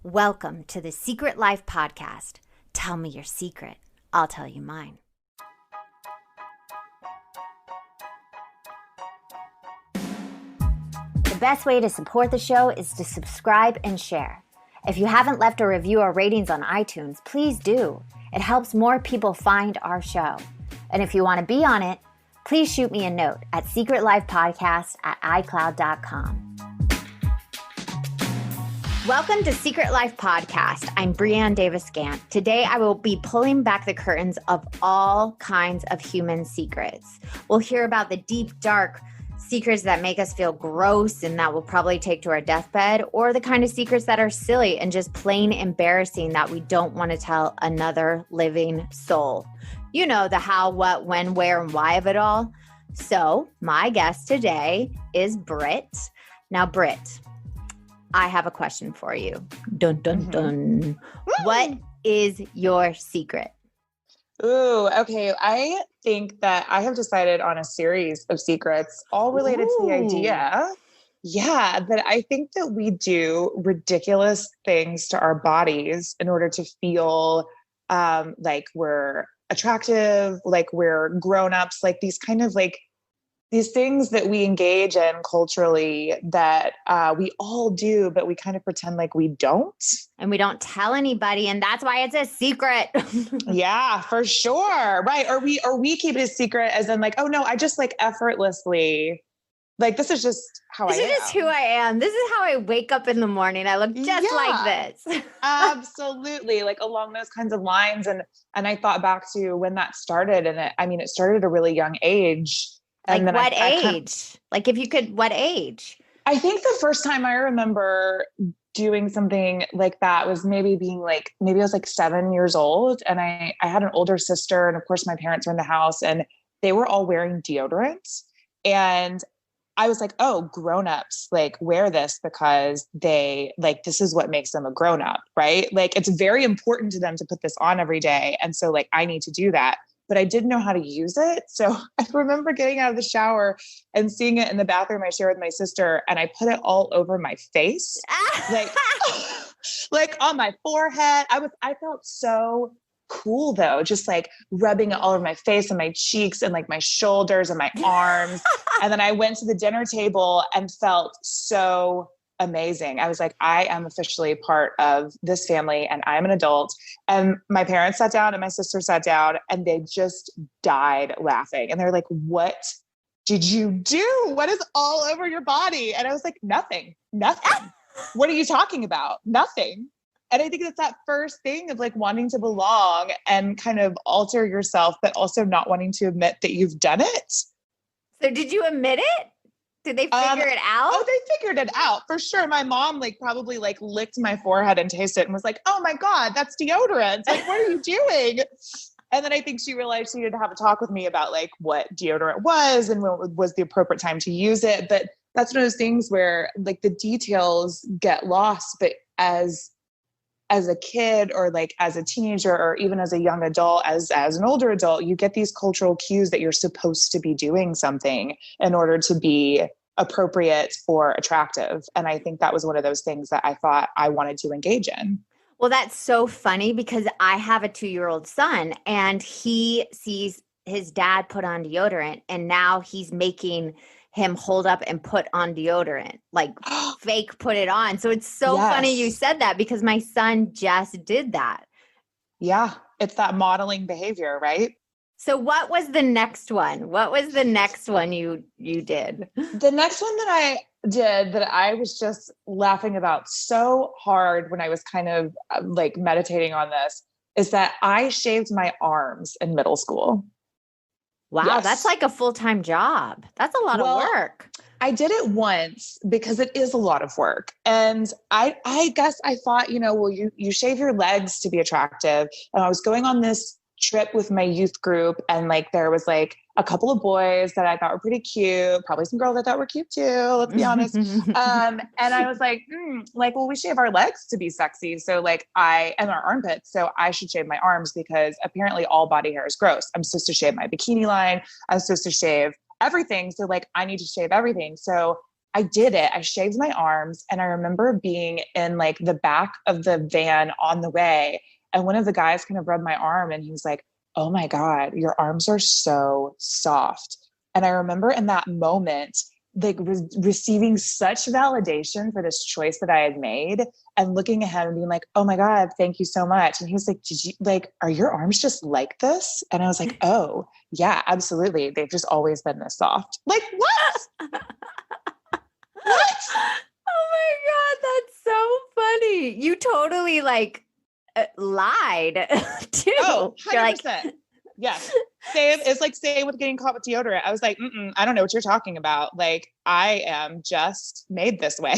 Welcome to the Secret Life Podcast. Tell me your secret. I'll tell you mine. The best way to support the show is to subscribe and share. If you haven't left a review or ratings on iTunes, please do. It helps more people find our show. And if you want to be on it, please shoot me a note at secretlifepodcast@icloud.com. Welcome to Secret Life Podcast. I'm Brianne Davis-Gant. Today, I will be pulling back the curtains of all kinds of human secrets. We'll hear about the deep, dark secrets that make us feel gross and that we'll probably take to our deathbed, or the kind of secrets that are silly and just plain embarrassing that we don't want to tell another living soul. You know, the how, what, when, where, and why of it all. So my guest today is Britt. Now, Britt, I have a question for you. Dun, dun, dun. What is your secret? Ooh, okay. I think that I have decided on a series of secrets, all related to the idea. Yeah, that I think that we do ridiculous things to our bodies in order to feel like we're attractive, like we're grown-ups, like these kind of like these things that we engage in culturally that we all do, but we kind of pretend like we don't. And we don't tell anybody. And that's why it's a secret. Yeah, for sure. Right. Or we keep it a secret as in like, oh no, I just like effortlessly, like, this is just how I am. This is just who I am. This is how I wake up in the morning. I look just like this. Absolutely. Like along those kinds of lines. And I thought back to when that started, and it started at a really young age. And like what age? Like if you could, what age? I think the first time I remember doing something like that was maybe I was like 7 years old, and I had an older sister, and of course my parents were in the house and they were all wearing deodorant. And I was like, oh, grownups like wear this because they like, this is what makes them a grown up, right? Like it's very important to them to put this on every day. And so like, I need to do that. But I didn't know how to use it. So I remember getting out of the shower and seeing it in the bathroom I shared with my sister, and I put it all over my face, like on my forehead. I felt so cool though, just like rubbing it all over my face and my cheeks and like my shoulders and my arms. And then I went to the dinner table and felt so amazing. I was like, I am officially part of this family and I'm an adult. And my parents sat down and my sister sat down and they just died laughing. And they're like, what did you do? What is all over your body? And I was like, nothing. What are you talking about? Nothing. And I think it's that first thing of like wanting to belong and kind of alter yourself, but also not wanting to admit that you've done it. So did you admit it? Did they figure it out? Oh, they figured it out for sure. My mom probably licked my forehead and tasted it and was like, oh my God, that's deodorant. Like, what are you doing? And then I think she realized she needed to have a talk with me about like what deodorant was and when was the appropriate time to use it. But that's one of those things where like the details get lost. But as a kid or like as a teenager or even as a young adult, as an older adult, you get these cultural cues that you're supposed to be doing something in order to be appropriate or attractive. And I think that was one of those things that I thought I wanted to engage in. Well, that's so funny because I have a 2-year-old son and he sees his dad put on deodorant and now he's making him hold up and put on deodorant, like fake put it on. So it's so funny you said that because my son just did that. Yeah. It's that modeling behavior, right? So what was the next one? What was the next one you did? The next one that I did that I was just laughing about so hard when I was kind of like meditating on this is that I shaved my arms in middle school. Wow, yes. That's like a full-time job. That's a lot of work. I did it once because it is a lot of work. And I guess I thought, well, you shave your legs to be attractive. And I was going on this trip with my youth group and like there was like a couple of boys that I thought were pretty cute, probably some girls I thought were cute too, let's be honest. And I was like, well, we shave our legs to be sexy. So like and our armpits. So I should shave my arms because apparently all body hair is gross. I'm supposed to shave my bikini line. I'm supposed to shave everything. So like, I need to shave everything. So I did it. I shaved my arms, and I remember being in like the back of the van on the way. And one of the guys kind of rubbed my arm, and he was like, "Oh my God, your arms are so soft." And I remember in that moment, like receiving such validation for this choice that I had made, and looking at him and being like, "Oh my God, thank you so much." And he was like, "Did you like, are your arms just like this?" And I was like, "Oh yeah, absolutely. They've just always been this soft." Like, what? What? Oh my God, that's so funny. You totally like lied too. Oh, You're like, 100%. Yes. Same. It's like same with getting caught with deodorant. I was like, I don't know what you're talking about. Like, I am just made this way.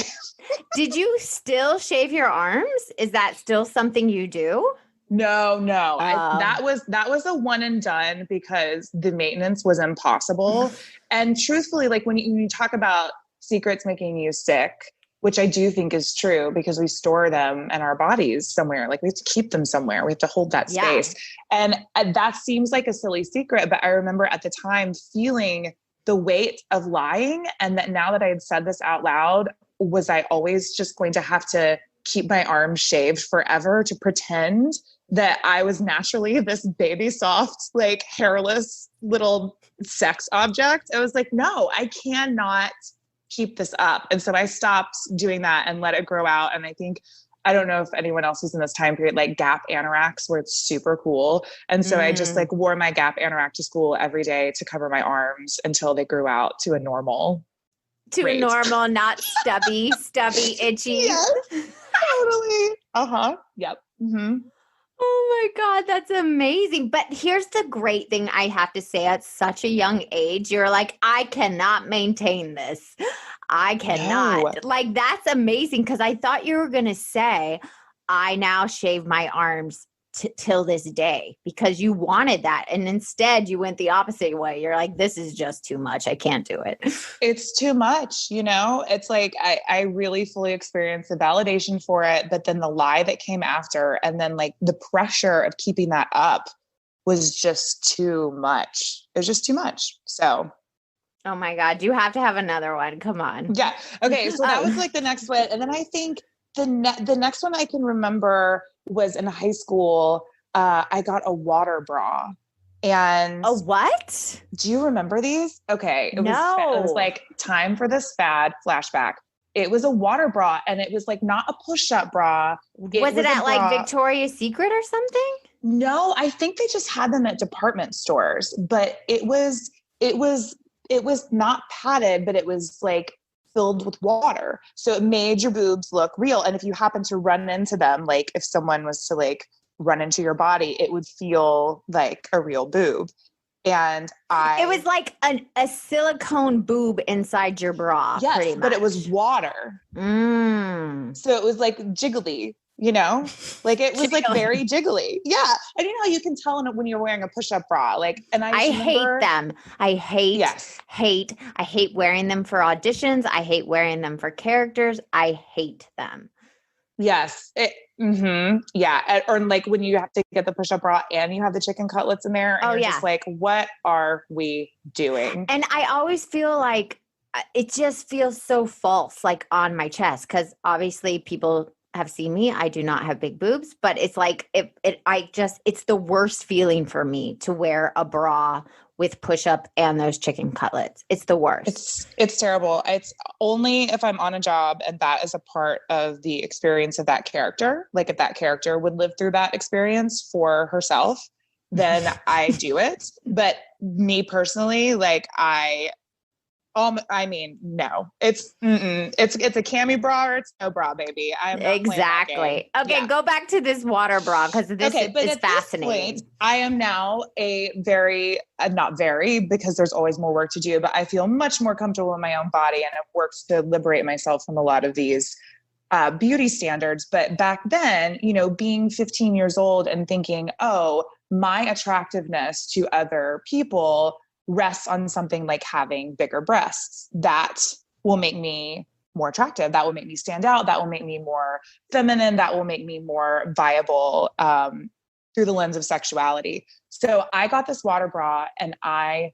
did you still shave your arms? Is that still something you do? No. That was a one and done because the maintenance was impossible. And truthfully, like when you talk about secrets making you sick, which I do think is true because we store them in our bodies somewhere. Like we have to keep them somewhere. We have to hold that space. And that seems like a silly secret, but I remember at the time feeling the weight of lying. And that now that I had said this out loud, was I always just going to have to keep my arms shaved forever to pretend that I was naturally this baby soft, like hairless little sex object? I was like, no, I cannot keep this up. And so I stopped doing that and let it grow out. And I don't know if anyone else was in this time period, like Gap anoraks, where it's super cool. And so I just like wore my Gap anorak to school every day to cover my arms until they grew out to a normal rate. Not stubby, itchy. Yes, totally. Yep. Mm-hmm. Oh my God, that's amazing. But here's the great thing I have to say, at such a young age, you're like, I cannot maintain this. I cannot. No. Like, that's amazing, because I thought you were going to say, I now shave my arms till this day, because you wanted that. And instead you went the opposite way. You're like, this is just too much. I can't do it. It's too much, it's like, I really fully experienced the validation for it, but then the lie that came after, and then like the pressure of keeping that up was just too much. It was just too much. So. Oh my God. You have to have another one. Come on. Yeah. Okay. So that was like the next one. And then I think the next one I can remember was in high school. I got a water bra. And a what? Do you remember these? Okay. It was like time for this fad flashback. It was a water bra, and it was like not a push-up bra. Was it at like Victoria's Secret or something? No, I think they just had them at department stores, but it was not padded, but it was like filled with water. So it made your boobs look real. And if you happen to run into them, like if someone was to like run into your body, it would feel like a real boob. And it was like a silicone boob inside your bra. Yes, pretty much. But it was water. So it was like jiggly, like it was like very jiggly. Yeah. And how you can tell when you're wearing a push-up bra, like, and I hate them. I hate wearing them for auditions. I hate wearing them for characters. I hate them. Yes. Yeah. Or like when you have to get the push-up bra and you have the chicken cutlets in there, and you're just like, what are we doing? And I always feel like it just feels so false, like on my chest. 'Cause obviously people have seen me. I do not have big boobs, but it's like, it's the worst feeling for me to wear a bra with push-up and those chicken cutlets. It's the worst. It's terrible. It's only if I'm on a job and that is a part of the experience of that character. Like if that character would live through that experience for herself, then I do it. But me personally, like no, it's a cami bra or it's no bra, baby. I'm not exactly. Okay. Go back to this water bra, because this is fascinating. This point, I am now a very, not very, because there's always more work to do, but I feel much more comfortable in my own body, and I've worked to liberate myself from a lot of these beauty standards. But back then, being 15 years old and thinking, oh, my attractiveness to other people rests on something like having bigger breasts. That will make me more attractive. That will make me stand out. That will make me more feminine. That will make me more viable through the lens of sexuality. So I got this water bra, and I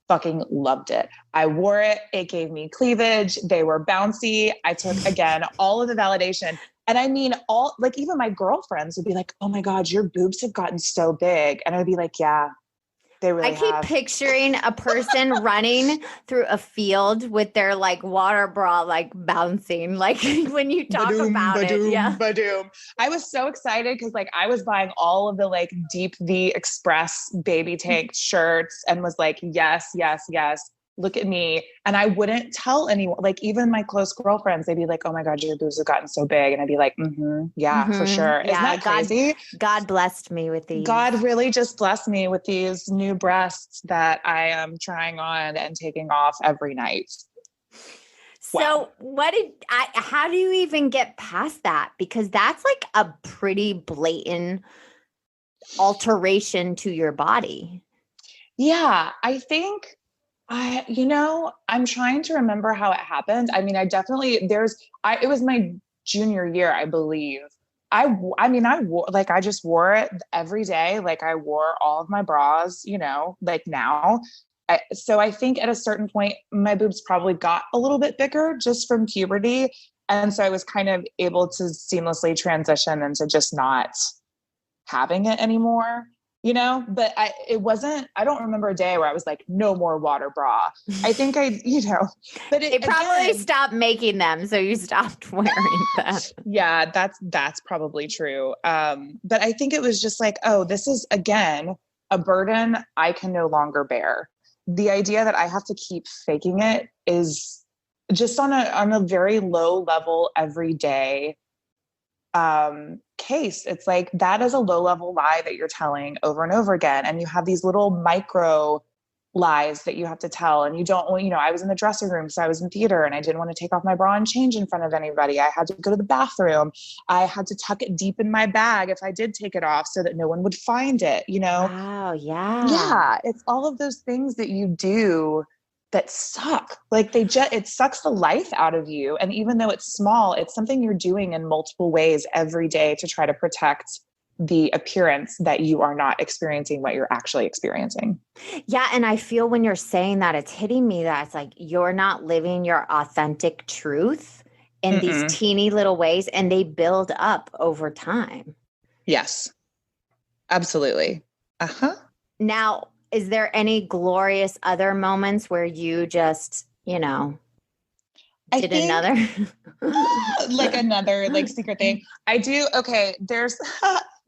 fucking loved it. I wore it. It gave me cleavage. They were bouncy. I took, again, all of the validation. And I mean, all, like, even my girlfriends would be like, oh my God, your boobs have gotten so big. And I'd be like, yeah, they really I keep have. picturing a person running through a field with their like water bra, like bouncing, like when you talk Ba-doom, about ba-doom, it. Yeah. ba-doom. I was so excited because like I was buying all of the like Deep V Express baby tank shirts and was like, yes, yes, yes. Look at me. And I wouldn't tell anyone, like even my close girlfriends, they'd be like, oh my God, your boobs have gotten so big. And I'd be like, yeah, for sure. Isn't that crazy? God blessed me with these. God really just blessed me with these new breasts that I am trying on and taking off every night. So how do you even get past that? Because that's like a pretty blatant alteration to your body. Yeah, I think I'm trying to remember how it happened. I mean, it was my junior year, I believe. I just wore it every day. Like I wore all of my bras, like now. So I think at a certain point, my boobs probably got a little bit bigger just from puberty. And so I was kind of able to seamlessly transition into just not having it anymore. But I don't remember a day where I was like, no more water bra. I think but they probably stopped making them. So you stopped wearing them. Yeah, that's probably true. But I think it was just like, oh, this is again, a burden I can no longer bear. The idea that I have to keep faking it is just on a very low level every day case. It's like that is a low level lie that you're telling over and over again. And you have these little micro lies that you have to tell. And you don't, I was in the dressing room, so I was in theater and I didn't want to take off my bra and change in front of anybody. I had to go to the bathroom. I had to tuck it deep in my bag if I did take it off so that no one would find it, Wow. Yeah. Yeah. It's all of those things that you do that suck. Like it sucks the life out of you. And even though it's small, it's something you're doing in multiple ways every day to try to protect the appearance that you are not experiencing what you're actually experiencing. Yeah. And I feel when you're saying that, it's hitting me that it's like, you're not living your authentic truth in these teeny little ways, and they build up over time. Yes, absolutely. Uh-huh. Now, is there any glorious other moments where you just, another like another like secret thing? I do. Okay.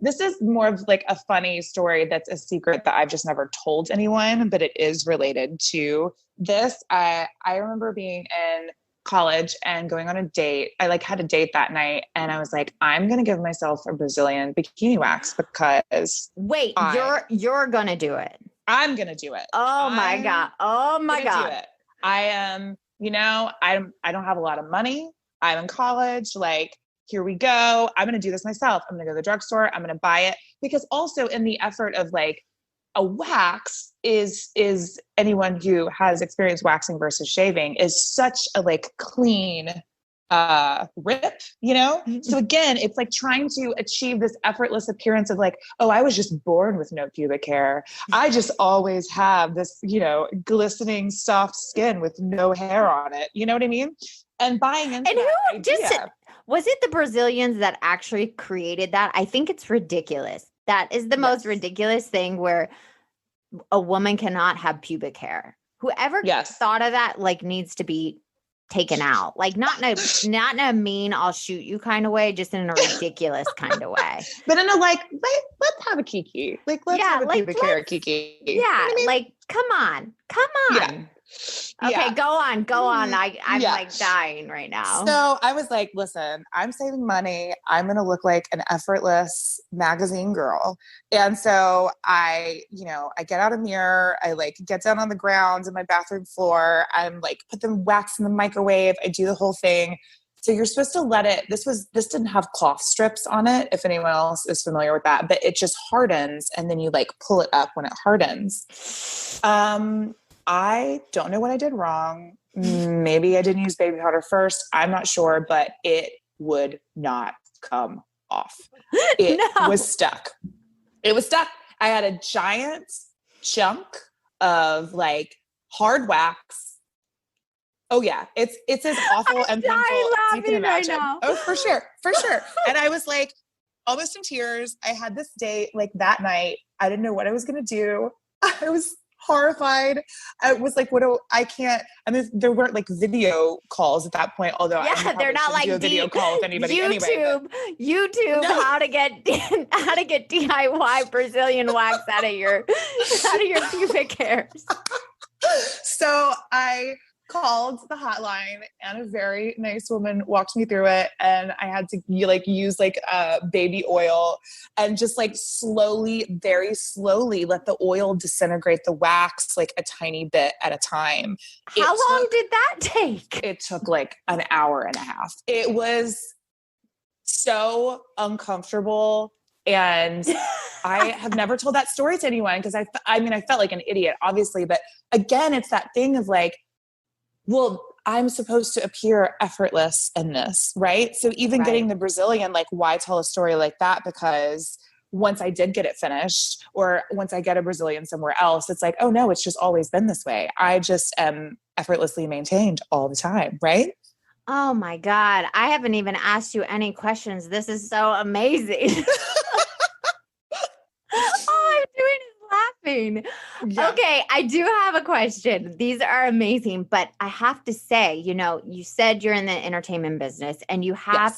This is more of like a funny story. That's a secret that I've just never told anyone, but it is related to this. I remember being in college and going on a date. I like had a date that night and I was like, I'm going to give myself a Brazilian bikini wax because you're going to do it. I'm going to do it. My God. Oh my God. Do it. I am, I don't have a lot of money. I'm in college. Like, here we go. I'm going to do this myself. I'm going to go to the drugstore. I'm going to buy it, because also in the effort of like a wax is anyone who has experienced waxing versus shaving is such a like clean rip, So again, it's like trying to achieve this effortless appearance of like, oh, I was just born with no pubic hair. I just always have this, glistening soft skin with no hair on it. You know what I mean? And buying into was it the Brazilians that actually created that? I think it's ridiculous. That is the most ridiculous thing, where a woman cannot have pubic hair. Whoever thought of that like needs to be taken out, like not in a mean I'll shoot you kind of way, just in a ridiculous kind of way. But in a like, let's have a kiki. Like let's have a pubic hair kiki. Yeah, you know what I mean? Like come on. Yeah. Okay, go on. I'm like dying right now. So I was like, listen, I'm saving money. I'm going to look like an effortless magazine girl. And so I get out a mirror. I like get down on the ground in my bathroom floor. I'm like, put the wax in the microwave. I do the whole thing. So you're supposed to let it, this didn't have cloth strips on it, if anyone else is familiar with that, but it just hardens. And then you like pull it up when it hardens. I don't know what I did wrong. Maybe I didn't use baby powder first. I'm not sure, but it would not come off. It was stuck. It was stuck. I had a giant chunk of like hard wax. Oh yeah, it's as awful and painful as you can imagine. Right now. Oh, for sure. And I was like almost in tears. I had this date like that night. I didn't know what I was going to do. I was horrified. I was like, there weren't like video calls at that point, although they're not like do a video call with anybody YouTube, no. how to get DIY Brazilian wax out of your pubic hairs. So I called the hotline and a very nice woman walked me through it. And I had to use baby oil and just like very slowly let the oil disintegrate the wax like a tiny bit at a time. How long did that take? It took like an hour and a half. It was so uncomfortable. And I have never told that story to anyone because I felt like an idiot, obviously. But again, it's that thing of like, well, I'm supposed to appear effortless in this, right? So even getting the Brazilian, like, why tell a story like that? Because once I did get it finished, or once I get a Brazilian somewhere else, it's like, oh no, it's just always been this way. I just am effortlessly maintained all the time, right? Oh my God. I haven't even asked you any questions. This is so amazing. All I'm doing is laughing. Yeah. Okay, I do have a question. These are amazing, but I have to say, you said you're in the entertainment business and you have,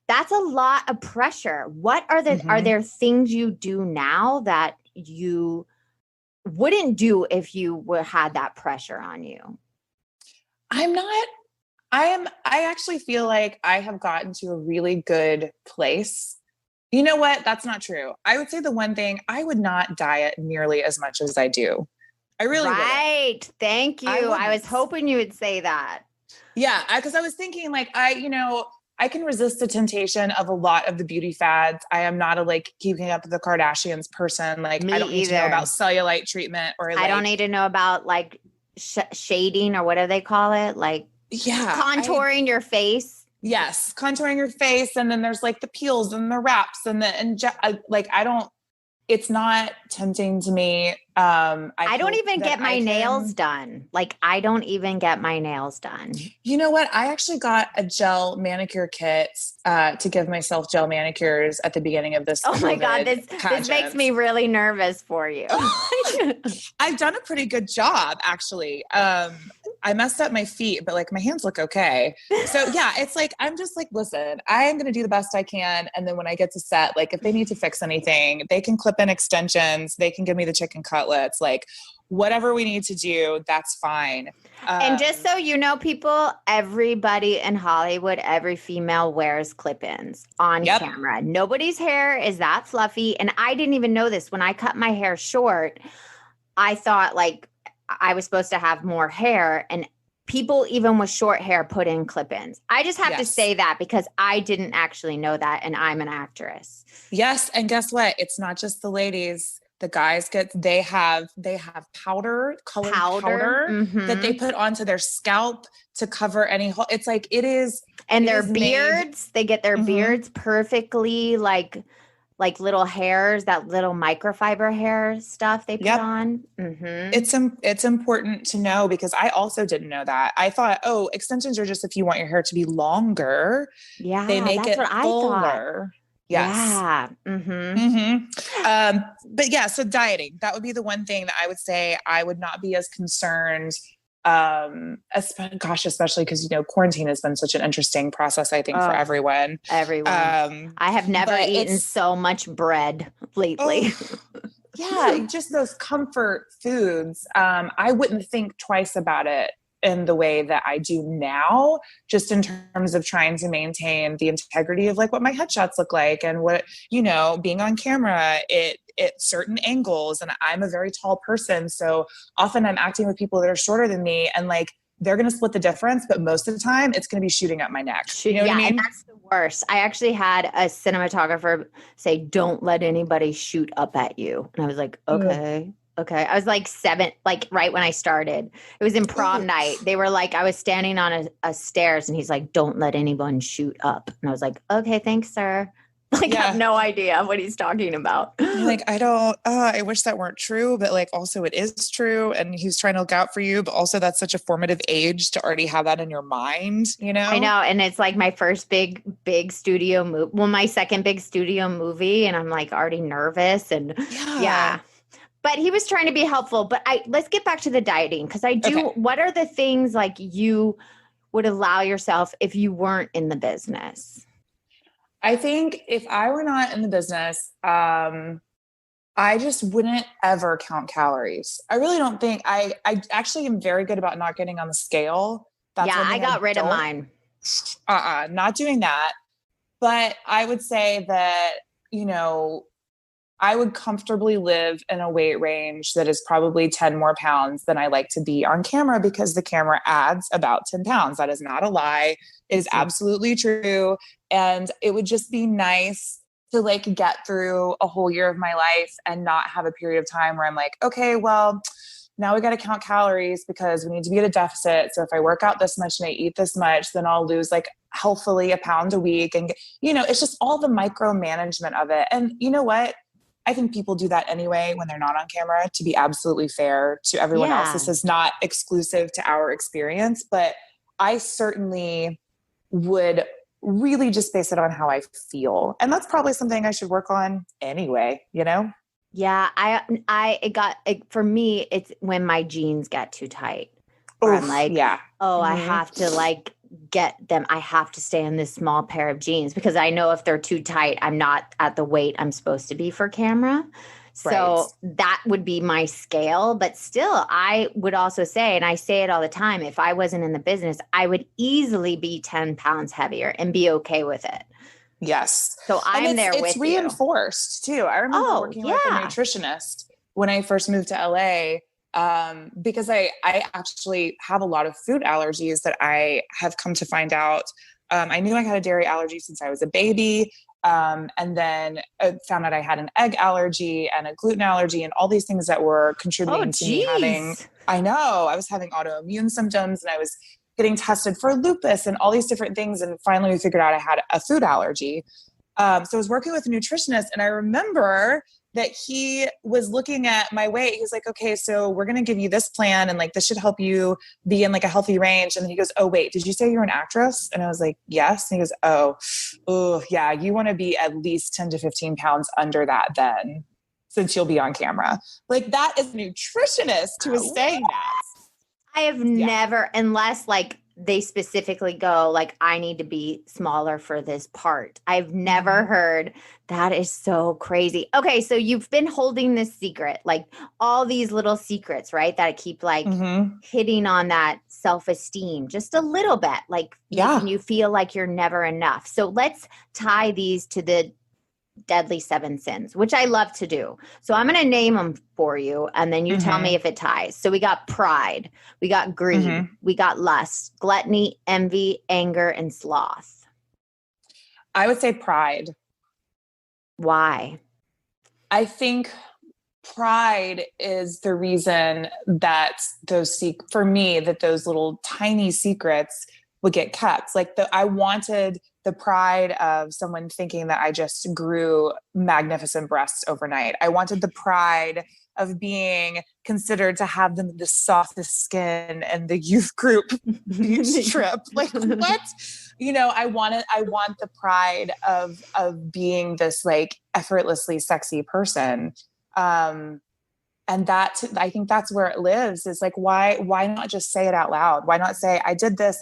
that's a lot of pressure. What are are there things you do now that you wouldn't do if you had that pressure on you? I actually feel like I have gotten to a really good place. You know what? That's not true. I would say the one thing, I would not diet nearly as much as I do. I really would. Right. Thank you. I was hoping you would say that. Yeah. Because I was thinking like, I can resist the temptation of a lot of the beauty fads. I am not a keeping up with the Kardashians person. Like I don't need to know about cellulite treatment or I don't need to know about shading or what do they call it? Contouring your face. Yes. Contouring your face. And then there's like the peels and the wraps it's not tempting to me. I don't even get my nails done. I don't even get my nails done. You know what? I actually got a gel manicure kit to give myself gel manicures at the beginning of this. Oh my God, this makes me really nervous for you. I've done a pretty good job, actually. I messed up my feet, but my hands look okay. So yeah, it's I'm just listen, I am going to do the best I can. And then when I get to set, if they need to fix anything, they can clip in extensions, they can give me the chicken cutlets, whatever we need to do, that's fine. And just so you know, people, everybody in Hollywood, every female wears clip-ins on camera. Nobody's hair is that fluffy. And I didn't even know this. When I cut my hair short, I thought I was supposed to have more hair, and people even with short hair put in clip-ins. I just have to say that because I didn't actually know that, and I'm an actress. Yes, and guess what? It's not just the ladies. The guys they have colored powder that they put onto their scalp to cover any hole. It's it is. And their beards, they get their beards perfectly little hairs, that little microfiber hair stuff they put on. Mm-hmm. It's important to know because I also didn't know that. I thought, extensions are just if you want your hair to be longer. Yeah, they make it fuller. I thought. Yes. Yeah. But yeah, so dieting, that would be the one thing that I would say I would not be as concerned. Especially because, quarantine has been such an interesting process, I think, for everyone. I have never eaten so much bread lately. Yeah. Just those comfort foods. I wouldn't think twice about it in the way that I do now, just in terms of trying to maintain the integrity of what my headshots look like and what, being on camera, it certain angles. And I'm a very tall person. So often I'm acting with people that are shorter than me and they're going to split the difference, but most of the time it's going to be shooting up my neck. You know what I mean? And that's the worst. I actually had a cinematographer say, don't let anybody shoot up at you. And I was like, okay. Okay. I was 7, right when I started. It was in prom night. They were I was standing on a stairs and he's like, don't let anyone shoot up. And I was like, okay, thanks, sir. Like, I have no idea what he's talking about. Like, I wish that weren't true, but like, also it is true. And he's trying to look out for you, but also that's such a formative age to already have that in your mind, you know? I know. And it's like my first big studio movie. Well, my second big studio movie. And I'm like already nervous and yeah. But he was trying to be helpful. But let's get back to the dieting. Cause what are the things like you would allow yourself if you weren't in the business? I think if I were not in the business, I just wouldn't ever count calories. I really don't think I actually am very good about not getting on the scale. That's I got rid of mine. Not doing that. But I would say that, you know, I would comfortably live in a weight range that is probably 10 more pounds than I like to be on camera, because the camera adds about 10 pounds. That is not a lie. It is absolutely true. And it would just be nice to like get through a whole year of my life and not have a period of time where I'm like, okay, well, now we got to count calories because we need to be at a deficit. So if I work out this much and I eat this much, then I'll lose like healthfully a pound a week. And, you know, it's just all the micromanagement of it. And you know what? I think people do that anyway when they're not on camera, to be absolutely fair to everyone else. This is not exclusive to our experience, but I certainly would really just base it on how I feel. And that's probably something I should work on anyway, you know? Yeah. For me, it's when my jeans get too tight. Oof, I'm like, I have to like get them. I have to stay in this small pair of jeans because I know if they're too tight, I'm not at the weight I'm supposed to be for camera. So that would be my scale. But still, I would also say, and I say it all the time, if I wasn't in the business, I would easily be 10 pounds heavier and be okay with it. Yes. So I'm there with you. It's reinforced too. I remember working with a nutritionist when I first moved to LA, because I actually have a lot of food allergies that I have come to find out. I knew I had a dairy allergy since I was a baby. And then I found out I had an egg allergy and a gluten allergy and all these things that were contributing to me I was having autoimmune symptoms and I was getting tested for lupus and all these different things. And finally we figured out I had a food allergy. So I was working with a nutritionist and I remember that he was looking at my weight. He was like, okay, so we're going to give you this plan. And like, this should help you be in like a healthy range. And then he goes, oh, wait, did you say you're an actress? And I was like, yes. And he goes, oh yeah. You want to be at least 10 to 15 pounds under that then, since you'll be on camera. Like that is a nutritionist who was saying that. I have never, unless like they specifically go like, I need to be smaller for this part. I've never heard. That is so crazy. Okay. So you've been holding this secret, like all these little secrets, right? That keep like hitting on that self-esteem just a little bit, like making you feel like you're never enough. So let's tie these to the deadly 7 sins, which I love to do. So I'm going to name them for you and then you tell me if it ties. So we got pride, we got greed, we got lust, gluttony, envy, anger, and sloth. I would say pride. Why? I think pride is the reason that those little tiny secrets would get kept. Like I wanted the pride of someone thinking that I just grew magnificent breasts overnight. I wanted the pride of being considered to have the softest skin and the youth group beach trip. Like what? You know, I want the pride of being this like effortlessly sexy person. And that, I think that's where it lives, is like, why not just say it out loud? Why not say, I did this.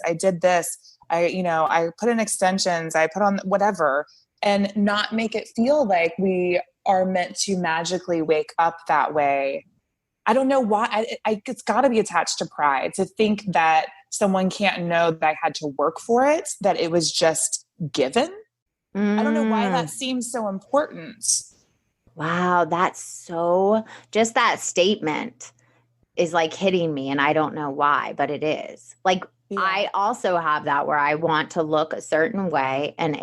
I put in extensions, I put on whatever, and not make it feel like we are meant to magically wake up that way. I don't know why. It's got to be attached to pride to think that someone can't know that I had to work for it, that it was just given. I don't know why that seems so important. Wow, just that statement is like hitting me and I don't know why, but it is. Like I also have that where I want to look a certain way and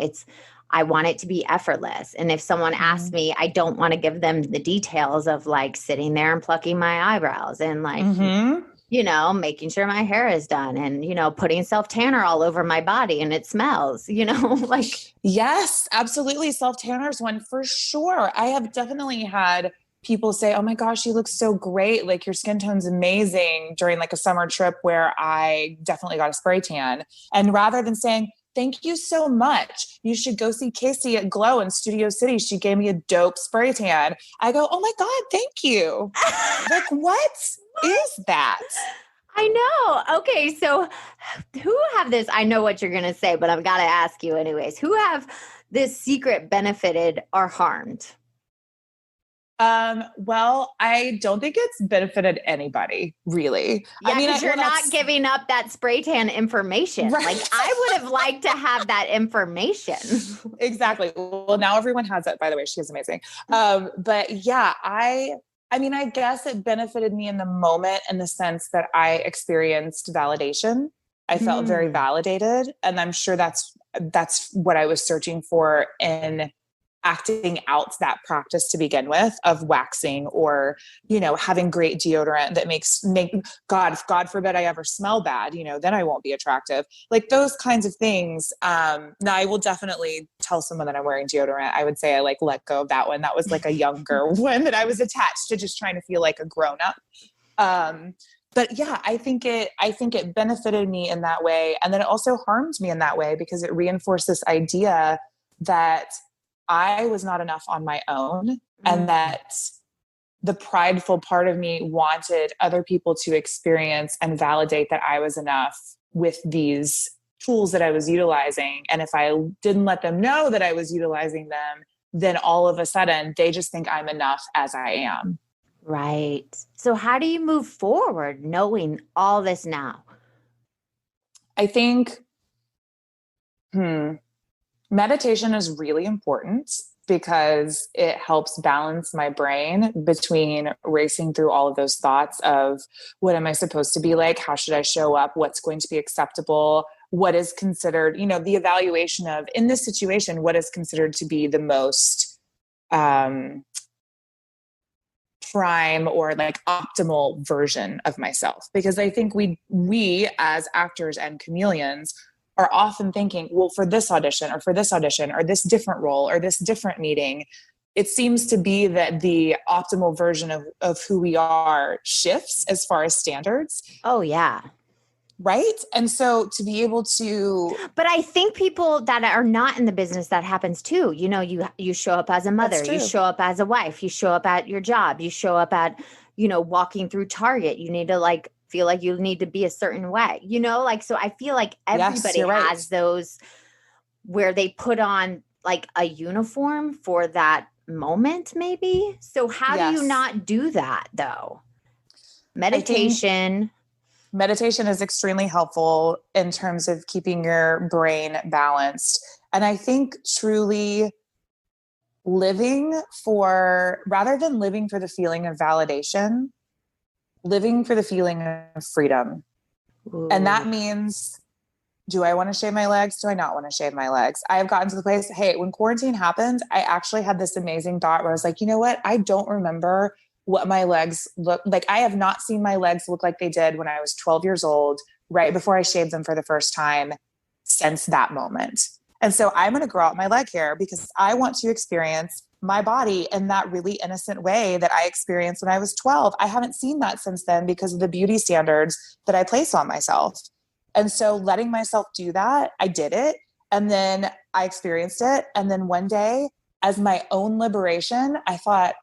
I want it to be effortless. And if someone asks me, I don't want to give them the details of like sitting there and plucking my eyebrows and like making sure my hair is done and, putting SelfTanner all over my body and it smells, like. Yes, absolutely. SelfTanner is one for sure. I have definitely had people say, oh my gosh, you look so great. Like your skin tone's amazing during like a summer trip where I definitely got a spray tan. And rather than saying, thank you so much, you should go see Casey at Glow in Studio City, she gave me a dope spray tan, I go, oh my God, thank you. Like, what is that? I know. Okay. So who have this? I know what you're going to say, but I've got to ask you anyways. Who have this secret benefited or harmed? Well, I don't think it's benefited anybody, really. Yeah, I mean, because you're not giving up that spray tan information. Right. Like I would have liked to have that information. Exactly. Well, now everyone has it, by the way. She is amazing. But yeah, I mean, I guess it benefited me in the moment in the sense that I experienced validation. I felt very validated. And I'm sure that's what I was searching for in acting out that practice to begin with of waxing or, having great deodorant that makes God forbid I ever smell bad, then I won't be attractive. Like those kinds of things. Now I will definitely tell someone that I'm wearing deodorant. I would say I let go of that one. That was like a younger one that I was attached to just trying to feel like a grown up. But yeah, I think it benefited me in that way. And then it also harmed me in that way because it reinforced this idea that I was not enough on my own and that the prideful part of me wanted other people to experience and validate that I was enough with these tools that I was utilizing. And if I didn't let them know that I was utilizing them, then all of a sudden they just think I'm enough as I am. Right. So how do you move forward knowing all this now? I think, meditation is really important because it helps balance my brain between racing through all of those thoughts of what am I supposed to be like? How should I show up? What's going to be acceptable? What is considered, the evaluation of in this situation, what is considered to be the most prime or like optimal version of myself. Because I think we as actors and chameleons are often thinking, well, for this audition or this different role or this different meeting, it seems to be that the optimal version of who we are shifts as far as standards. Oh, yeah. Right. And so to be able to. But I think people that are not in the business, that happens too. You show up as a mother, you show up as a wife, you show up at your job, you show up at, walking through Target. You need to feel like you need to be a certain way, so I feel like everybody has those where they put on like a uniform for that moment, maybe. So how do you not do that though? Meditation is extremely helpful in terms of keeping your brain balanced. And I think truly rather than living for the feeling of validation, living for the feeling of freedom. Ooh. And that means, do I want to shave my legs? Do I not want to shave my legs? I have gotten to the place, hey, when quarantine happened, I actually had this amazing thought where I was like, you know what? I don't remember what my legs look like. I have not seen my legs look like they did when I was 12 years old, right before I shaved them for the first time since that moment. And so I'm going to grow out my leg hair because I want to experience my body in that really innocent way that I experienced when I was 12. I haven't seen that since then because of the beauty standards that I place on myself. And so letting myself do that, I did it. And then I experienced it. And then one day, as my own liberation, I thought,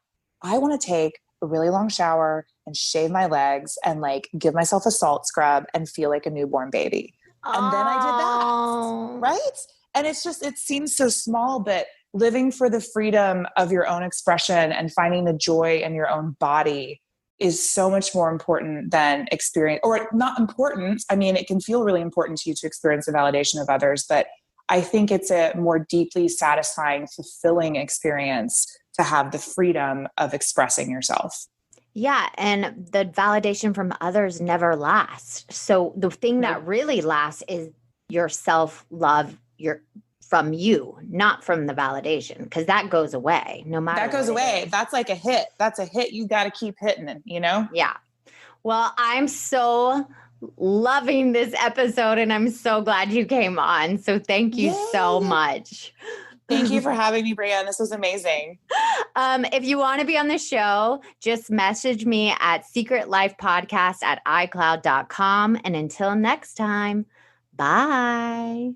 I want to take a really long shower and shave my legs and give myself a salt scrub and feel like a newborn baby. And then I did that. Right? And it seems so small, but living for the freedom of your own expression and finding the joy in your own body is so much more important than experience, or not important. I mean, it can feel really important to you to experience the validation of others, but I think it's a more deeply satisfying, fulfilling experience to have the freedom of expressing yourself. Yeah. And the validation from others never lasts. So the thing that really lasts is your self-love, from you, not from the validation, because that goes away no matter. That goes away. That's like a hit. That's a hit. You got to keep hitting it, Yeah. Well, I'm so loving this episode and I'm so glad you came on. So thank you so much. Thank you for having me, Brianne. This was amazing. If you want to be on the show, just message me at secretlifepodcast@icloud.com. And until next time, bye.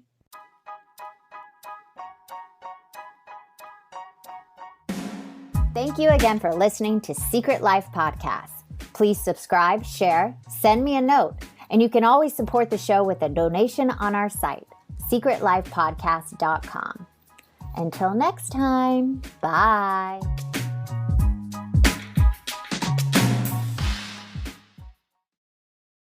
Thank you again for listening to Secret Life Podcast. Please subscribe, share, send me a note, and you can always support the show with a donation on our site, secretlifepodcast.com. Until next time, bye.